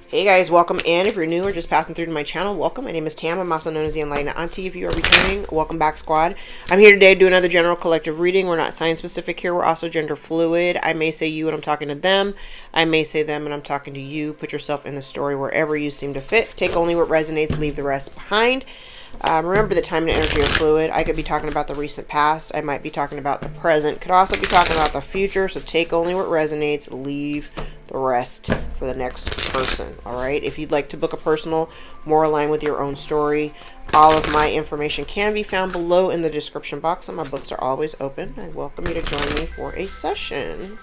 Hey guys, welcome in. If you're new or just passing through to my channel, welcome. My name is Tam. I'm also known as the Enlightened Auntie. If you are returning, welcome back, squad. I'm here today to do another general collective reading. We're not sign specific here. We're also gender fluid. I may say you and I'm talking to them. I may say them and I'm talking to you. Put yourself in the story wherever you seem to fit. Take only what resonates, leave the rest behind. Remember, the time and energy are fluid. I could be talking about the recent past. I might be talking about the present. Could also be talking about the future. So take only what resonates, leave the rest for the next person. All right. If you'd like to book a personal more aligned with your own story, all of my information can be found below in the description box, and my books are always open. I welcome you to join me for a session.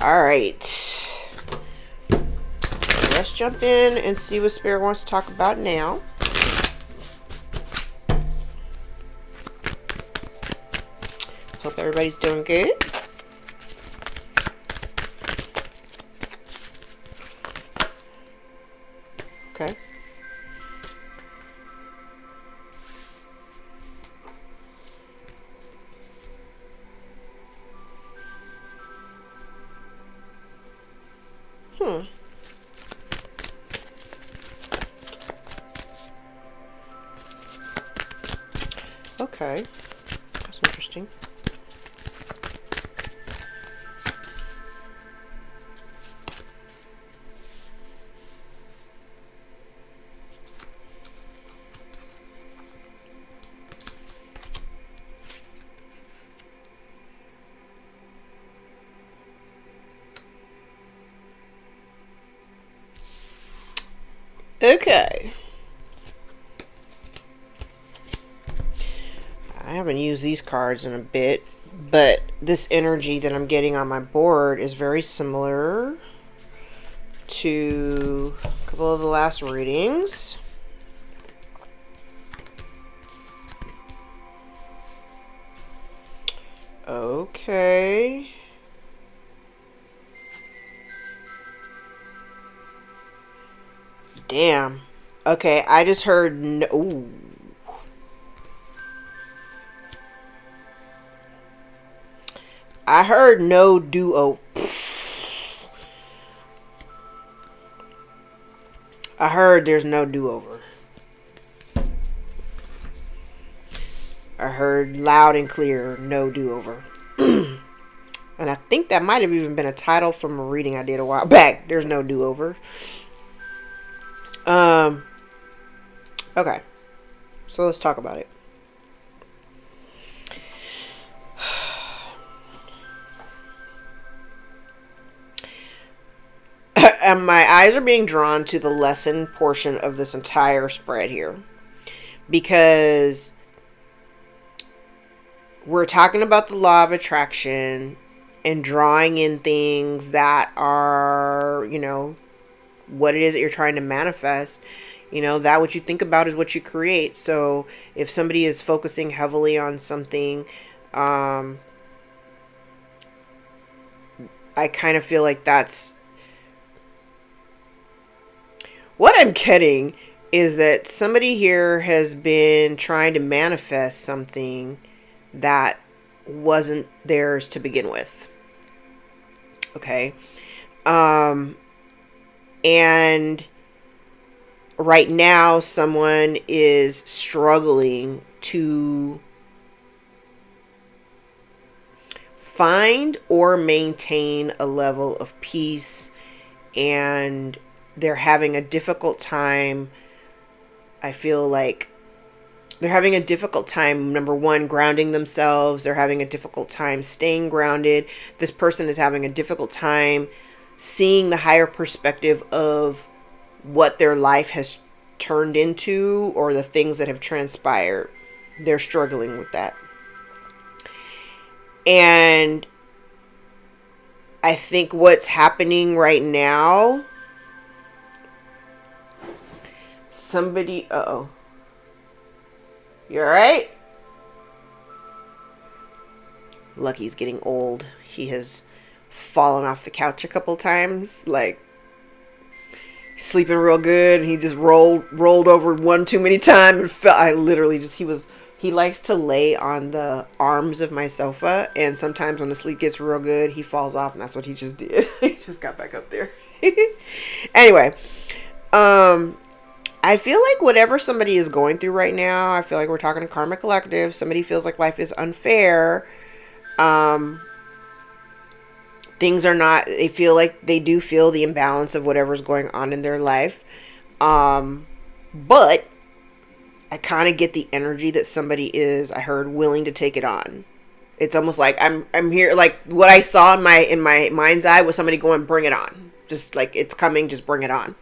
All right. Let's jump in and see what Spirit wants to talk about now. Hope everybody's doing good. Okay. Okay, that's interesting. Okay. I haven't used these cards in a bit, but this energy that I'm getting on my board is very similar to a couple of the last readings. Okay. Damn. Okay, I just heard no. Ooh. I heard no do-over. I heard there's no do-over. I heard loud and clear, no do-over. And I think that might have even been a title from a reading I did a while back. There's no do-over. Okay. So let's talk about it. And my eyes are being drawn to the lesson portion of this entire spread here, because we're talking about the law of attraction and drawing in things that are, you know, what it is that you're trying to manifest. You know, that what you think about is what you create. So if somebody is focusing heavily on something, I kind of feel like that's what I'm getting, is that somebody here has been trying to manifest something that wasn't theirs to begin with. Okay. And right now someone is struggling to find or maintain a level of peace, and they're having a difficult time. I feel like they're having a difficult time, number one, grounding themselves. They're having a difficult time staying grounded. This person is having a difficult time seeing the higher perspective of what their life has turned into, or the things that have transpired. They're struggling with that. And I think what's happening right now, somebody, uh-oh. You alright? Lucky's getting old. He has fallen off the couch a couple times, like sleeping real good, and he just rolled over one too many times and fell. I literally just, he he likes to lay on the arms of my sofa, and sometimes when the sleep gets real good, he falls off, and that's what he just did. He just got back up there. Anyway, I feel like whatever somebody is going through right now, I feel like we're talking to Karmic Collective. Somebody feels like life is unfair. Things are not, they feel like they do feel the imbalance of whatever's going on in their life. But I kind of get the energy that somebody is, I heard, willing to take it on. It's almost like I'm here, like what I saw in my mind's eye was somebody going, bring it on. Just like, it's coming, just bring it on.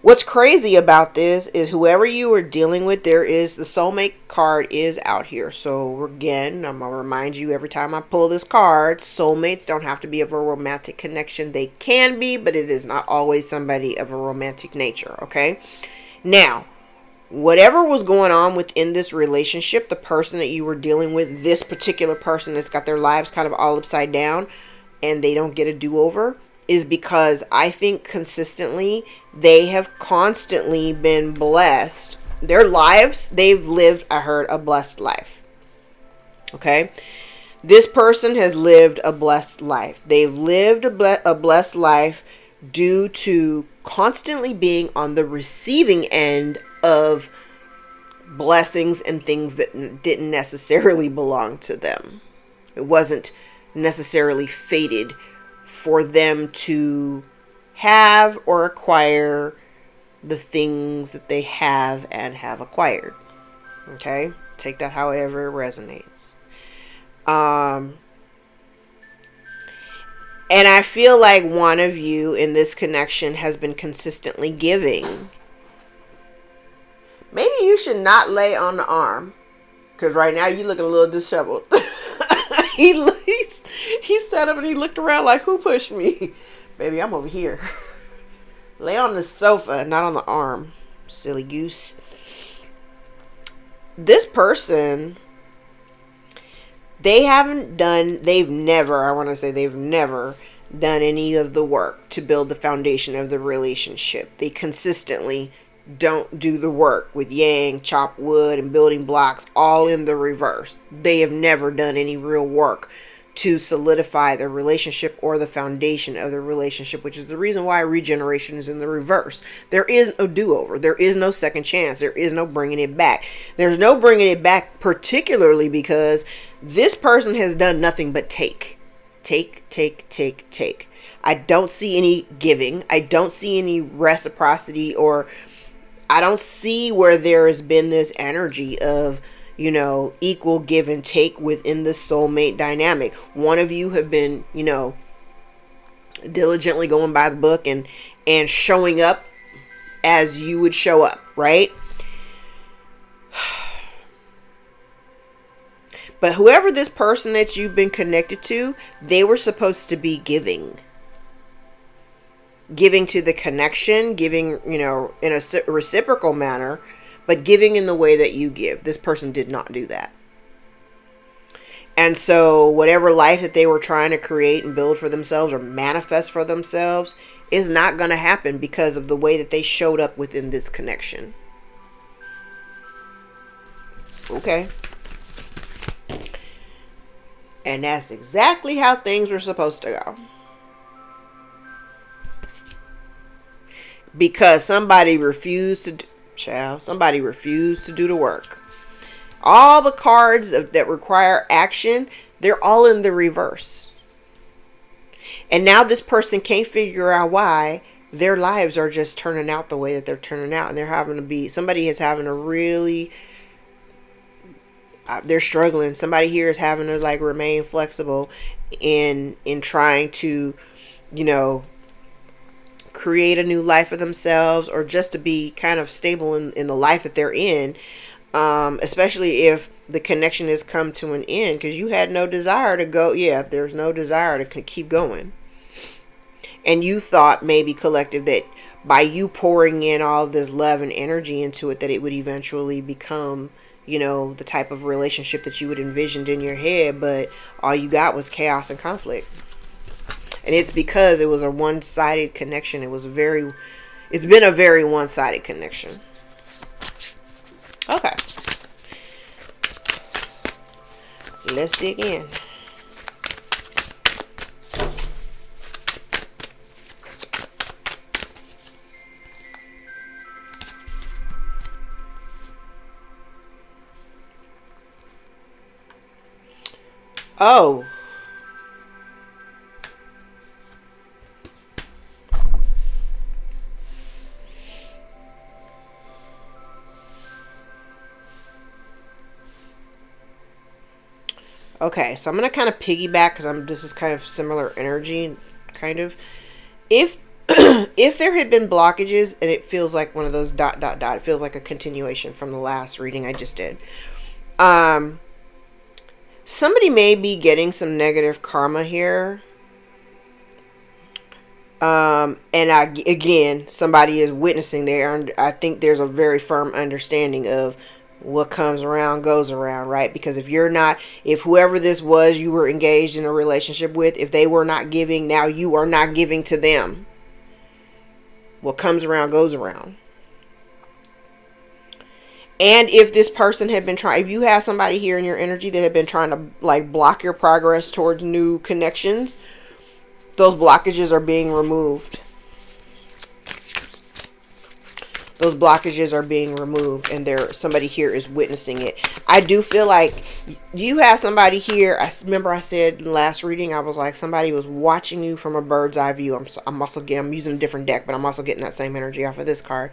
What's crazy about this is whoever you are dealing with, there is the soulmate card is out here. So again, I'm going to remind you every time I pull this card, soulmates don't have to be of a romantic connection. They can be, but it is not always somebody of a romantic nature. Okay. Now, whatever was going on within this relationship, the person that you were dealing with, this particular person that's got their lives kind of all upside down and they don't get a do-over, is because I think consistently they have constantly been blessed. Their lives, they've lived, I heard, a blessed life. Okay? This person has lived a blessed life. They've lived a blessed life due to constantly being on the receiving end of blessings and things that didn't necessarily belong to them. It wasn't necessarily fated for them to have or acquire the things that they have and have acquired. Okay? Take that however it resonates. And I feel like one of you in this connection has been consistently giving. Maybe you should not lay on the arm, because right now you looking a little disheveled. He sat up and he looked around like, who pushed me? Baby, I'm over here. Lay on the sofa, not on the arm. Silly goose. This person, they've never done any of the work to build the foundation of the relationship. They consistently don't do the work with yang, chop wood, and building blocks, all in the reverse. They have never done any real work to solidify the relationship or the foundation of the relationship, which is the reason why regeneration is in the reverse. There is no do-over. There is no second chance. There is no bringing it back. There's no bringing it back, particularly because this person has done nothing but take. I don't see any giving. I don't see any reciprocity, or I don't see where there has been this energy of, equal give and take within the soulmate dynamic. One of you have been, diligently going by the book and showing up as you would show up, right? But whoever this person that you've been connected to, they were supposed to be giving to the connection, giving, in a reciprocal manner, but giving in the way that you give. This person did not do that. And so whatever life that they were trying to create and build for themselves or manifest for themselves is not going to happen because of the way that they showed up within this connection. Okay. And that's exactly how things were supposed to go. Because somebody refused to do the work. All the cards that require action, they're all in the reverse. And now this person can't figure out why their lives are just turning out the way that they're turning out. And somebody is having a really, they're struggling. Somebody here is having to remain flexible in trying to, create a new life for themselves, or just to be kind of stable in the life that they're in, especially if the connection has come to an end, because you had no desire to go. There's no desire to keep going. And you thought, maybe collective, that by you pouring in all this love and energy into it, that it would eventually become, the type of relationship that you had envisioned in your head, but all you got was chaos and conflict. And it's because it was a one-sided connection. It was very, It's been a very one-sided connection. Okay. Let's dig in. Oh. Okay, so I'm going to kind of piggyback because this is kind of similar energy, kind of. If if there had been blockages, and it feels like one of those ... it feels like a continuation from the last reading I just did. Somebody may be getting some negative karma here. Again, somebody is witnessing there, and I think there's a very firm understanding of what comes around goes around, right? Because if whoever this was you were engaged in a relationship with, if they were not giving, now you are not giving to them. What comes around goes around. And if this person had been if you have somebody here in your energy that had been trying to like block your progress towards new connections, those blockages are being removed. Those blockages are being removed, and somebody here is witnessing it. I do feel like you have somebody here. I remember I said in the last reading, I was like, somebody was watching you from a bird's eye view. I'm using a different deck, but I'm also getting that same energy off of this card.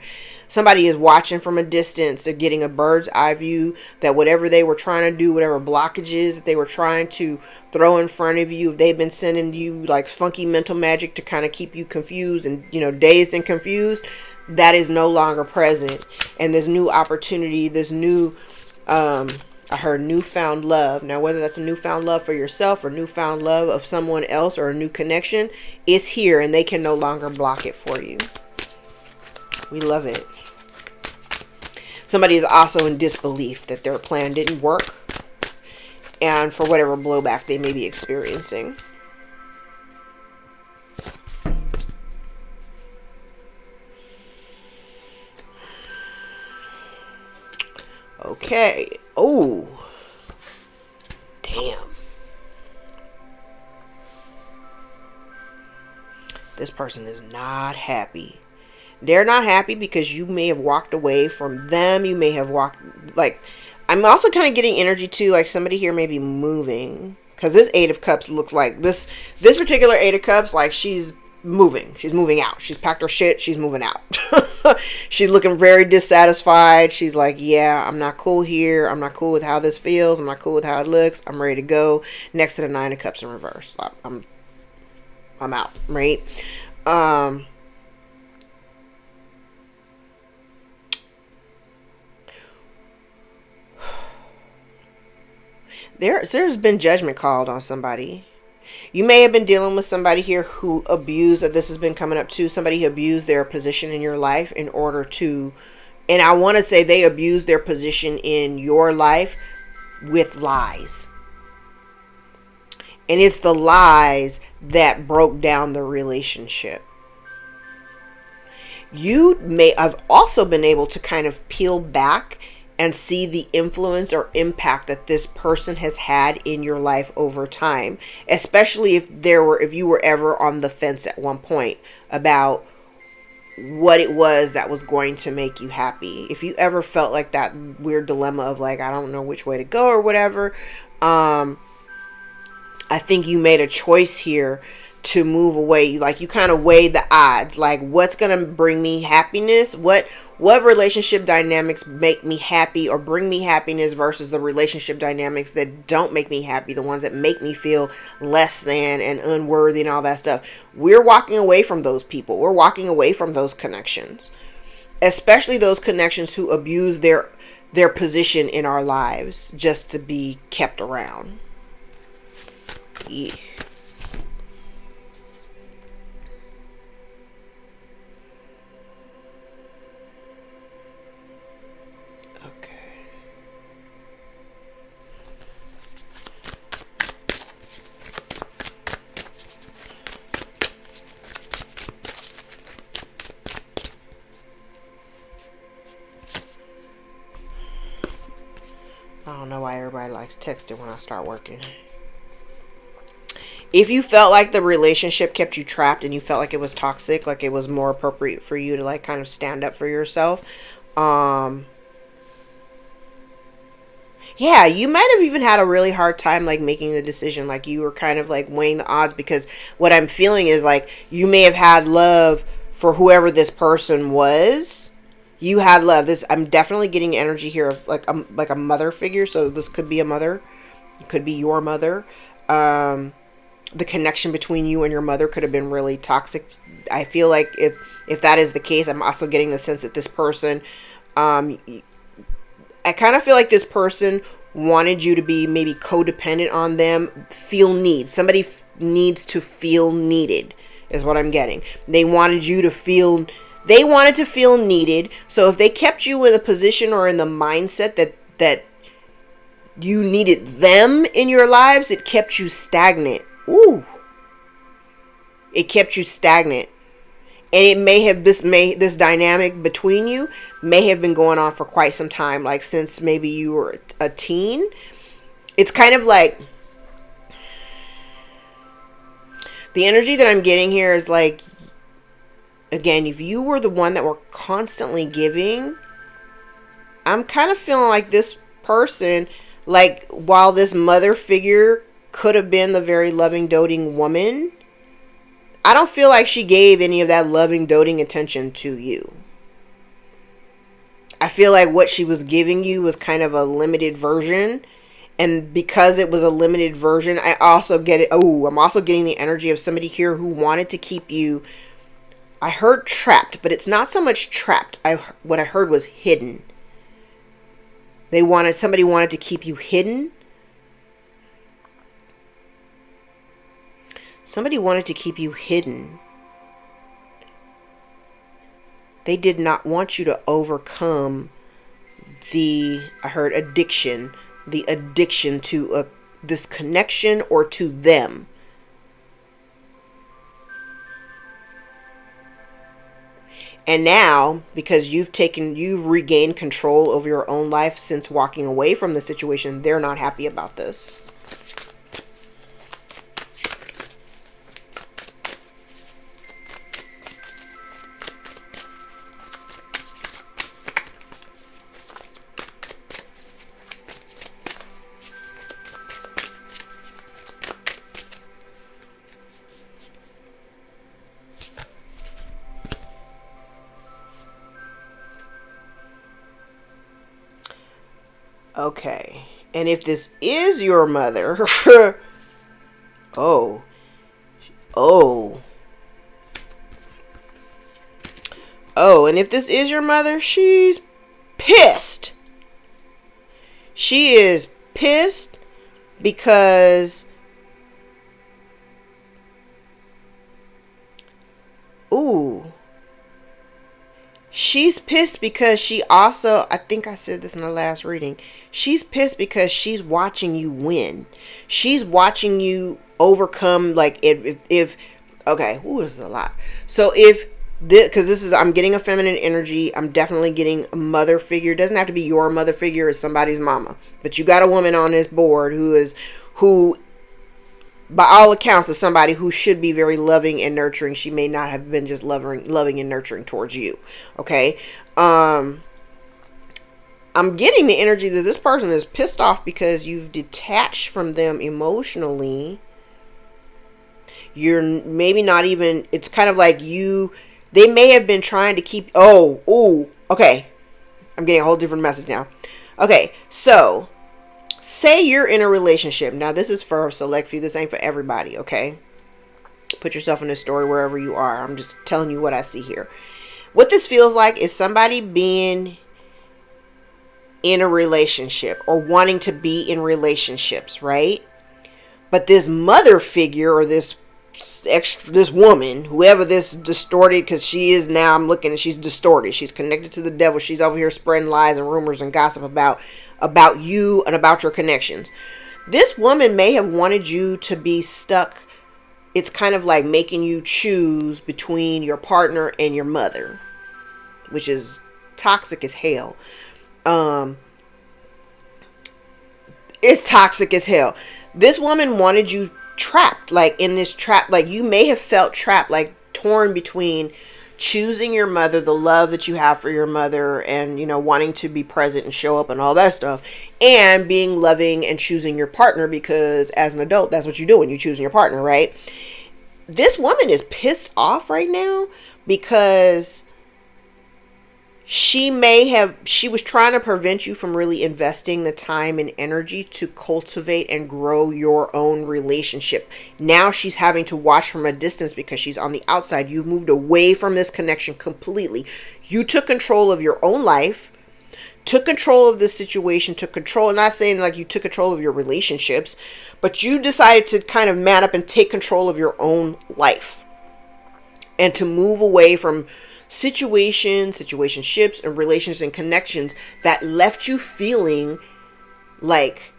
Somebody is watching from a distance. They're getting a bird's eye view that whatever they were trying to do, whatever blockages that they were trying to throw in front of you, if they've been sending you like funky mental magic to kind of keep you confused and, dazed and confused, that is no longer present. And this new opportunity, this new, I heard newfound love. Now, whether that's a newfound love for yourself or newfound love of someone else or a new connection, is here, and they can no longer block it for you. We love it. Somebody is also in disbelief that their plan didn't work, and for whatever blowback they may be experiencing. Okay. Oh. Damn. This person is not happy. They're not happy because you may have walked away from them. You may have walked, like, I'm also kind of getting energy too, like somebody here may be moving. Because this Eight of Cups looks like, this particular Eight of Cups, like she's moving. She's moving out. She's packed her shit. She's moving out. She's looking very dissatisfied. She's like, yeah, I'm not cool here. I'm not cool with how this feels. I'm not cool with how it looks. I'm ready to go. Next to the Nine of Cups in reverse. I'm out, right? There's been judgment called on somebody. You may have been dealing with somebody here who abused, this has been coming up too, somebody who abused their position in your life in order to, and I want to say they abused their position in your life with lies. And it's the lies that broke down the relationship. You may have also been able to kind of peel back and see the influence or impact that this person has had in your life over time, especially if you were ever on the fence at one point about what it was that was going to make you happy. If you ever felt like that weird dilemma of like, I don't know which way to go or whatever, I think you made a choice here to move away. Like you kind of weighed the odds, like what's going to bring me happiness, what relationship dynamics make me happy or bring me happiness versus the relationship dynamics that don't make me happy, the ones that make me feel less than and unworthy and all that stuff. We're walking away from those people. We're walking away from those connections, especially those connections who abuse their position in our lives just to be kept around. Yeah. everybody likes texting when I start working. If you felt like the relationship kept you trapped and you felt like it was toxic, like it was more appropriate for you to like kind of stand up for yourself, yeah, you might have even had a really hard time like making the decision. Like you were kind of like weighing the odds, because what I'm feeling is like you may have had love for whoever this person was. You had love. This, I'm definitely getting energy here of like a mother figure. So this could be a mother. It could be your mother. The connection between you and your mother could have been really toxic. I feel like if that is the case, I'm also getting the sense that this person, I kind of feel like this person wanted you to be maybe codependent on them, feel need. Somebody needs to feel needed is what I'm getting. They wanted to feel needed. So if they kept you in a position or in the mindset that you needed them in your lives, it kept you stagnant. Ooh. It kept you stagnant. And it may have, this dynamic between you may have been going on for quite some time, like since maybe you were a teen. It's kind of like, the energy that I'm getting here is like, again, if you were the one that were constantly giving, I'm kind of feeling like this person, like while this mother figure could have been the very loving, doting woman, I don't feel like she gave any of that loving, doting attention to you. I feel like what she was giving you was kind of a limited version. And because it was a limited version, I also get it. Oh, I'm also getting the energy of somebody here who wanted to keep you. I heard trapped, but it's not so much trapped. What I heard was hidden. Somebody wanted to keep you hidden. Somebody wanted to keep you hidden. They did not want you to overcome I heard addiction, the addiction to this connection or to them. And now, because you've regained control over your own life since walking away from the situation, they're not happy about this. Okay, and if this is your mother, oh, and if this is your mother, she's pissed. She is pissed because, she's pissed because she also, I think I said this in the last reading, she's pissed because she's watching you win. She's watching you overcome, like, if okay, this is a lot. So because I'm getting a feminine energy, I'm definitely getting a mother figure. It doesn't have to be your mother figure, it's somebody's mama. But you got a woman on this board who by all accounts is somebody who should be very loving and nurturing. She may not have been just loving and nurturing towards you. Okay. I'm getting the energy that this person is pissed off because you've detached from them emotionally. You're maybe not even, it's kind of like they may have been trying to keep, okay. I'm getting a whole different message now. Okay. So say you're in a relationship. Now this is for a select few. This ain't for everybody. Okay. Put yourself in this story wherever you are. I'm just telling you what I see here. What this feels like is somebody being in a relationship or wanting to be in relationships, right? But this mother figure or this woman, whoever this distorted, because she is now, I'm looking and she's distorted. She's connected to the devil. She's over here spreading lies and rumors and gossip about you and about your connections. This woman may have wanted you to be stuck. It's kind of like making you choose between your partner and your mother, which is toxic as hell. It's toxic as hell. This woman wanted you trapped, like in this trap. Like you may have felt trapped, like torn between choosing your mother, the love that you have for your mother, and wanting to be present and show up and all that stuff, and being loving and choosing your partner, because as an adult, that's what you do when you're choosing your partner, right? This woman is pissed off right now because she was trying to prevent you from really investing the time and energy to cultivate and grow your own relationship. Now she's having to watch from a distance because she's on the outside. You've moved away from this connection completely. You took control of your own life, took control of this situation, took control. I'm not saying like you took control of your relationships, but you decided to kind of man up and take control of your own life and to move away from situationships, and relations and connections that left you feeling like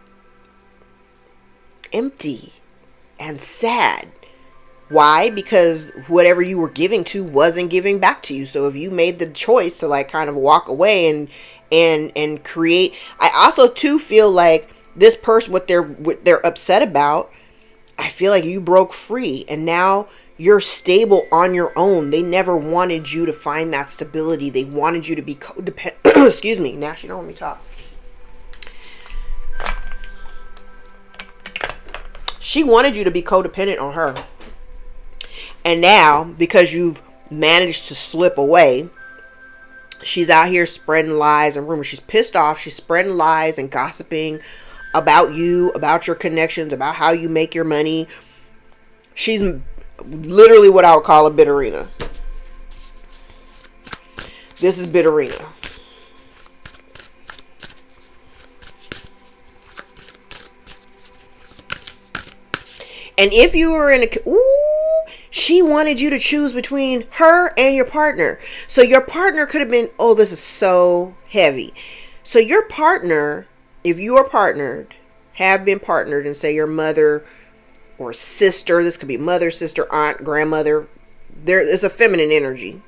empty and sad. Why? Because whatever you were giving to wasn't giving back to you. So if you made the choice to like kind of walk away and create, I also too feel like this person, what they're upset about, I feel like you broke free and now you're stable on your own. They never wanted you to find that stability. They wanted you to be codependent. Excuse me. Now she don't let me talk. She wanted you to be codependent on her. And now, because you've managed to slip away, she's out here spreading lies and rumors. She's pissed off. She's spreading lies and gossiping about you, about your connections, about how you make your money. She's literally what I would call a bitterina. This is bitterina. And if you were in she wanted you to choose between her and your partner. So your partner could have been, this is so heavy. So your partner, if you are partnered, have been partnered, and say your mother or sister, this could be mother, sister, aunt, grandmother, there is a feminine energy.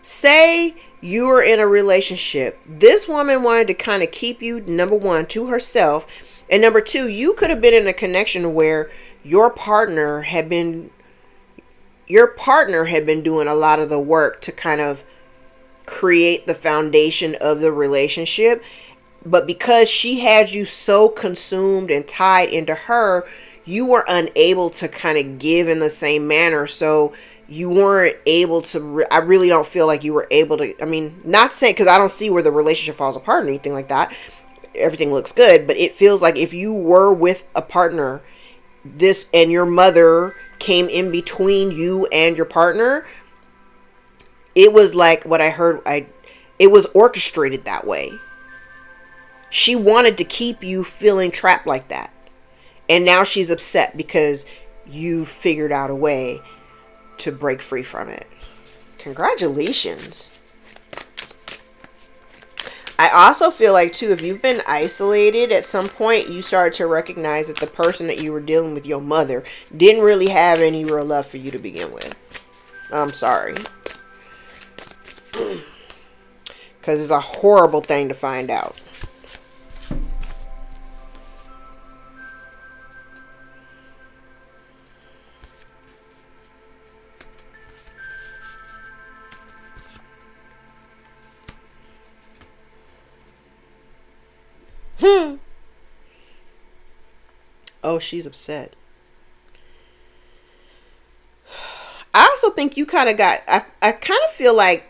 Say you were in a relationship. This woman wanted to kind of keep you, number one, to herself. And number two, you could have been in a connection where your partner had been doing a lot of the work to kind of create the foundation of the relationship. But because she had you so consumed and tied into her, you were unable to kind of give in the same manner. So you weren't able to, I really don't feel like you were able to, I mean, not saying, because I don't see where the relationship falls apart or anything like that. Everything looks good, but it feels like if you were with a partner, this, and your mother came in between you and your partner, it was like what I heard, it was orchestrated that way. She wanted to keep you feeling trapped like that. And now she's upset because you figured out a way to break free from it. Congratulations. I also feel like, too, if you've been isolated, at some point you started to recognize that the person that you were dealing with, your mother, didn't really have any real love for you to begin with. I'm sorry. Because it's a horrible thing to find out. Oh, she's upset. I also think you kind of got, I kind of feel like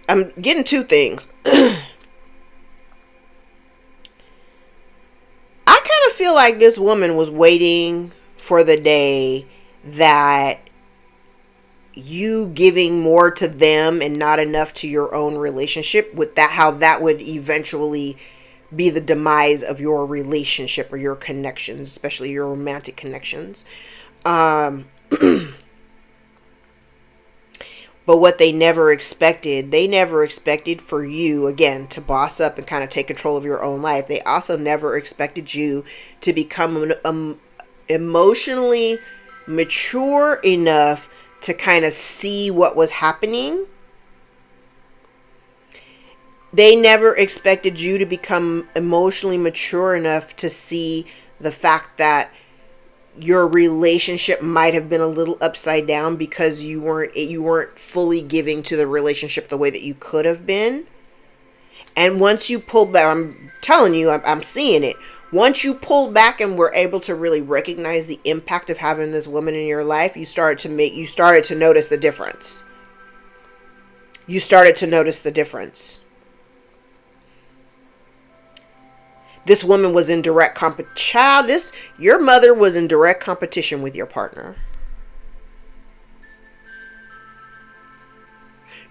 I'm getting two things. I kind of feel like this woman was waiting for the day that you giving more to them and not enough to your own relationship, with that, how that would eventually be the demise of your relationship or your connections, especially your romantic connections. But what they never expected for you, again, to boss up and kind of take control of your own life. They also never expected you to become emotionally mature enough to kind of see what was happening. They never expected you to become emotionally mature enough to see the fact that your relationship might have been a little upside down because you weren't fully giving to the relationship the way that you could have been. And once you pull back, I'm telling you, I'm seeing it. Once you pulled back and were able to really recognize the impact of having this woman in your life, you started to notice the difference. You started to notice the difference. This woman was in direct competition. Your mother was in direct competition with your partner.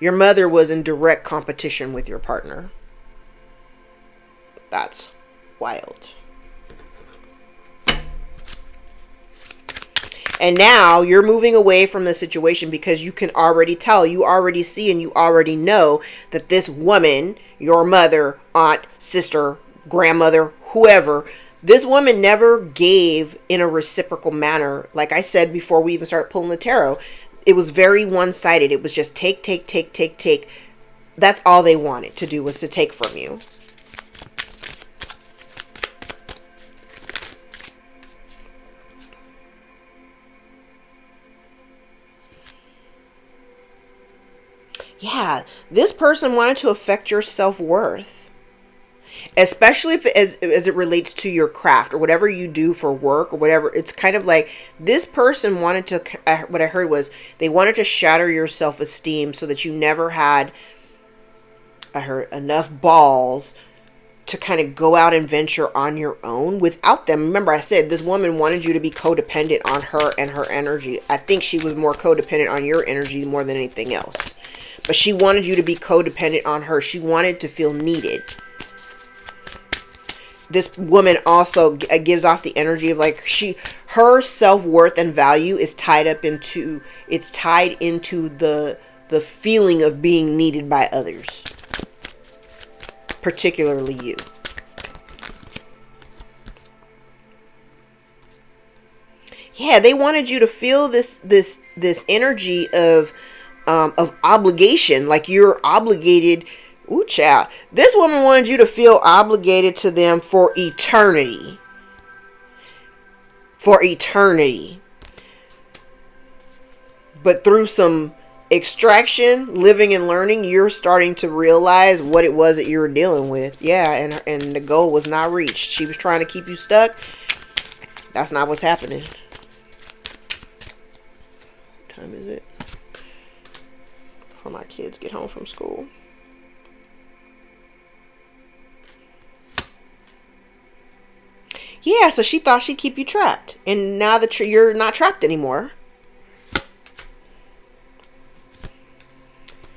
Your mother was in direct competition with your partner. That's wild. And now you're moving away from the situation because you can already tell, you already see, and you already know that this woman, your mother, aunt, sister, grandmother, whoever, this woman never gave in a reciprocal manner. Like I said before we even started pulling the tarot, it was very one-sided. It was just take, take, take, take, take. That's all they wanted to do, was to take from you. Yeah, this person wanted to affect your self-worth, especially if as it relates to your craft or whatever you do for work or whatever. It's kind of like this person wanted to, what I heard was they wanted to shatter your self-esteem so that you never had, I heard, enough balls to kind of go out and venture on your own without them. Remember, I said this woman wanted you to be codependent on her and her energy. I think she was more codependent on your energy more than anything else. But she wanted you to be codependent on her. She wanted to feel needed. This woman also gives off the energy of like her self-worth and value is tied into the feeling of being needed by others, particularly you. Yeah, they wanted you to feel this energy of obligation, like you're obligated. Ooh, child. This woman wanted you to feel obligated to them for eternity. For eternity. But through some extraction, living and learning, you're starting to realize what it was that you were dealing with. Yeah, and the goal was not reached. She was trying to keep you stuck. That's not what's happening. What time is it? Before my kids get home from school. Yeah, so she thought she'd keep you trapped. And now that you're not trapped anymore.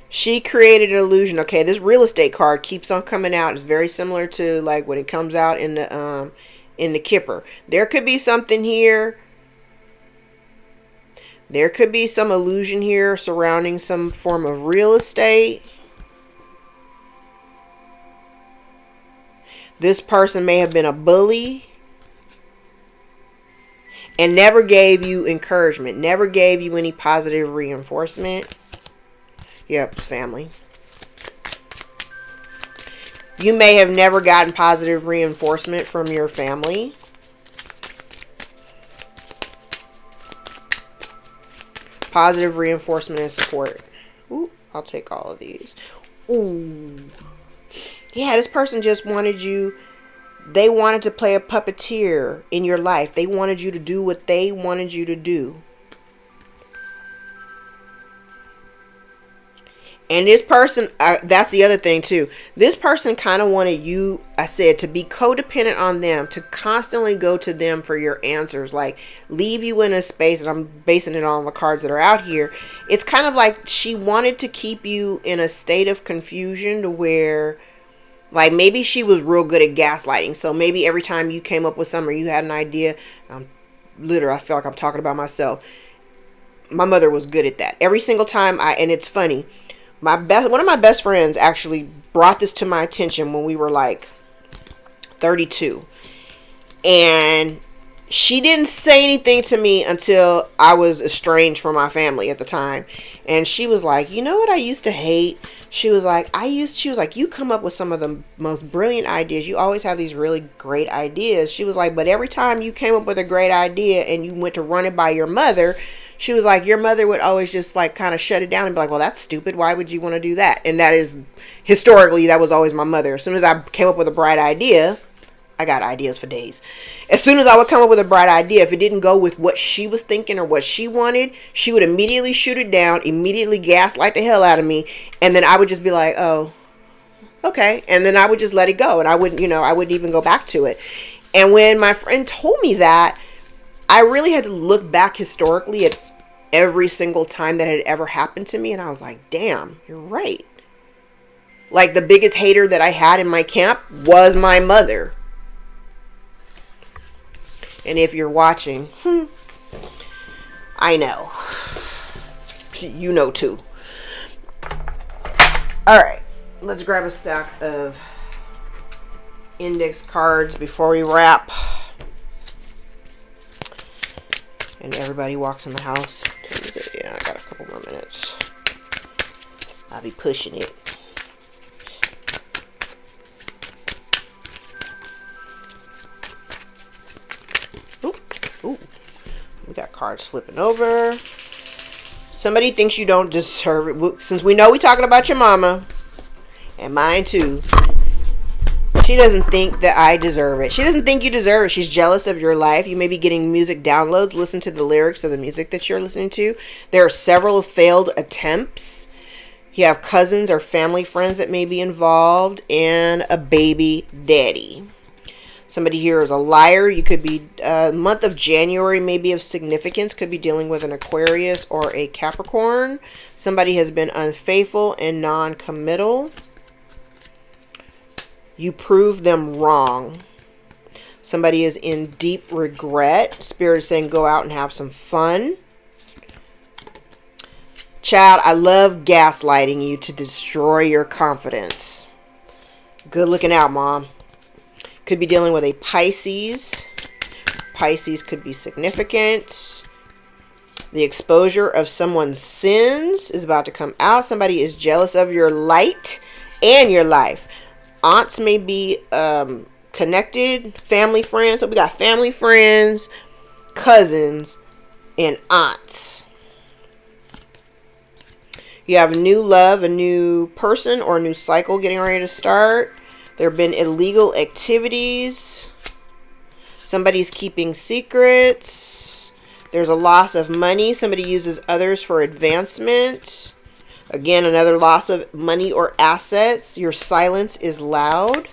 She created an illusion. Okay, this real estate card keeps on coming out. It's very similar to like when it comes out in the Kipper. There could be something here. There could be some illusion here surrounding some form of real estate. This person may have been a bully. And never gave you encouragement. Never gave you any positive reinforcement. Yep, family. You may have never gotten positive reinforcement from your family. Positive reinforcement and support. Ooh, I'll take all of these. Ooh. Yeah, this person just wanted you. They wanted to play a puppeteer in your life. They wanted you to do what they wanted you to do. And this person, that's the other thing too. This person kind of wanted you, I said, to be codependent on them, to constantly go to them for your answers, like leave you in a space, and I'm basing it on the cards that are out here. It's kind of like she wanted to keep you in a state of confusion to where, like, maybe she was real good at gaslighting. So maybe every time you came up with something or you had an idea, literally, I feel like I'm talking about myself. My mother was good at that. Every single time and it's funny. One of my best friends actually brought this to my attention when we were like 32. And she didn't say anything to me until I was estranged from my family at the time. And she was like, you know what I used to hate? She was like, she was like, you come up with some of the most brilliant ideas. You always have these really great ideas. She was like, but every time you came up with a great idea and you went to run it by your mother, she was like, your mother would always just like kind of shut it down and be like, well, that's stupid. Why would you want to do that? And that is, historically, that was always my mother. As soon as I came up with a bright idea, I got ideas for days. As soon as I would come up with a bright idea, if it didn't go with what she was thinking or what she wanted, she would immediately shoot it down, immediately gaslight the hell out of me. And then I would just be like, oh, okay. And then I would just let it go. And I wouldn't, I wouldn't even go back to it. And when my friend told me that, I really had to look back historically at every single time that had ever happened to me. And I was like, damn, you're right. Like, the biggest hater that I had in my camp was my mother. And if you're watching, I know. You know too. Alright, let's grab a stack of index cards before we wrap. And everybody walks in the house. Yeah, I got a couple more minutes. I'll be pushing it. Ooh, we got cards flipping over. Somebody thinks you don't deserve it. Since we know we're talking about your mama, and mine too, she doesn't think that I deserve it. She doesn't think you deserve it. She's jealous of your life. You may be getting music downloads. Listen to the lyrics of the music that you're listening to. There are several failed attempts. You have cousins or family friends that may be involved, and a baby daddy. Somebody here is a liar. You could be, month of January may be of significance. Could be dealing with an Aquarius or a Capricorn. Somebody has been unfaithful and non-committal. You prove them wrong. Somebody is in deep regret. Spirit is saying go out and have some fun. Child, I love gaslighting you to destroy your confidence. Good looking out, Mom. Could be dealing with a Pisces. Pisces could be significant. The exposure of someone's sins is about to come out. Somebody is jealous of your light and your life. Aunts may be connected. Family friends. So we got family friends, cousins, and aunts. You have new love, a new person, or a new cycle getting ready to start. There have been illegal activities. Somebody's keeping secrets. There's a loss of money. Somebody uses others for advancement. Again, another loss of money or assets. Your silence is loud.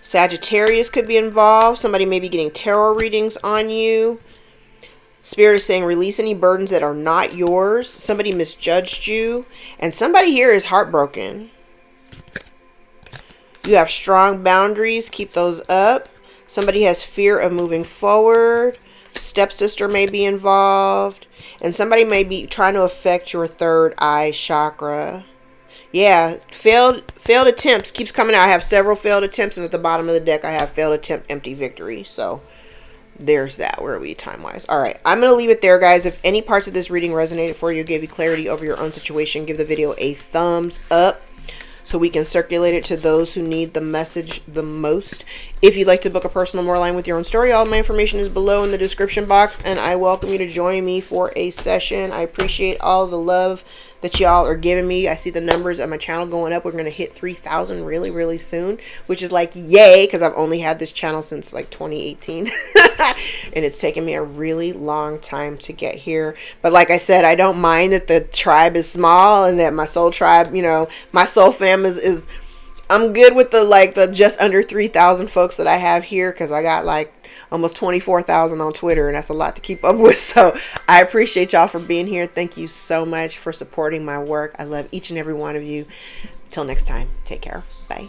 Sagittarius could be involved. Somebody may be getting tarot readings on you. Spirit is saying release any burdens that are not yours. Somebody misjudged you. And somebody here is heartbroken. You have strong boundaries. Keep those up. Somebody has fear of moving forward. Stepsister may be involved. And somebody may be trying to affect your third eye chakra. Yeah, failed attempts keeps coming out. I have several failed attempts. And at the bottom of the deck, I have failed attempt, empty victory. So there's that. Where are we time-wise? All right. I'm going to leave it there, guys. If any parts of this reading resonated for you, gave you clarity over your own situation, give the video a thumbs up so we can circulate it to those who need the message the most. If you'd like to book a personal more line with your own story, all of my information is below in the description box, and I welcome you to join me for a session. I appreciate all the love that y'all are giving me. I see the numbers of my channel going up. We're going to hit 3,000 really, really soon, which is like, yay, because I've only had this channel since like 2018. And it's taken me a really long time to get here. But like I said, I don't mind that the tribe is small and that my soul tribe, my soul fam is I'm good with the just under 3,000 folks that I have here, because I got like almost 24,000 on Twitter, and that's a lot to keep up with. So I appreciate y'all for being here. Thank you so much for supporting my work. I love each and every one of you. Till next time, take care. Bye.